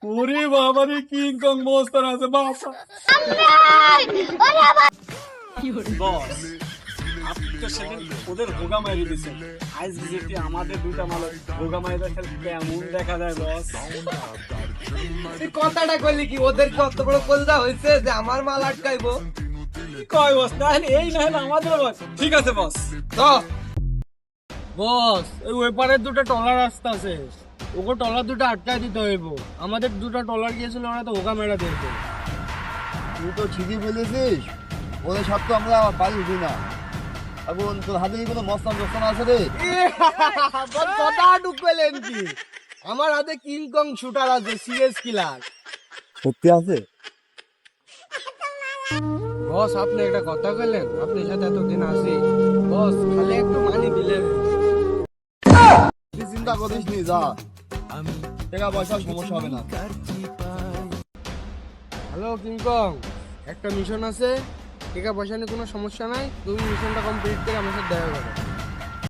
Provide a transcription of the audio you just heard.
ওরে বাবা রে, কিং কং মস্তান আছে বাবা। বস, আপনি তো সেদিন ওদের ভোগা মারি দিচ্ছেন, আজ যেটি আমাদের দুটা মাল ভোগা মারি দেখেন কেমন দেখা যায় বস। তুই কথাটা কইলি কি ওদের কত বড় কলজা হয়েছে যে আমার মাল আটকাইবো? কি কয় বস, না হলে এই না হলে আমাদের বস। ঠিক আছে বস। তো বস, ওই পারের দুটো টলার রাস্তা আছে, ওকে টলার দুটো আটকাই দিতে হইব। আমাদের দুটো টলার গিয়েছিল, ওরা তো ওগা মেরা দিয়েছে। তুই তো ঠিকই বলেছিস, ওদের সব তো আমরা পারি উঠি না। এখন তোর হাতে কি কোনো মস্তান টস্তান আছে রে? কথা ঢুকবেলেন কি? আমার হাতে কিং কং শুটার আছে, সিরিয়াস কিলার। সত্যি আছে? বস, আপনি একটা কথা কইলেন, আপনার সাথে এতদিন আছি বস, খালি একটু মানি দিলেন। তুই চিন্তা করিস নি, যা, টাকা পয়সার সমস্যা হবে না। হ্যালো কিং কং, একটা মিশন আছে, টাকা পয়সা নিয়ে কোনো সমস্যা নাই, তুমি মিশনটা কমপ্লিট করে আমার সাথে দেখা করো।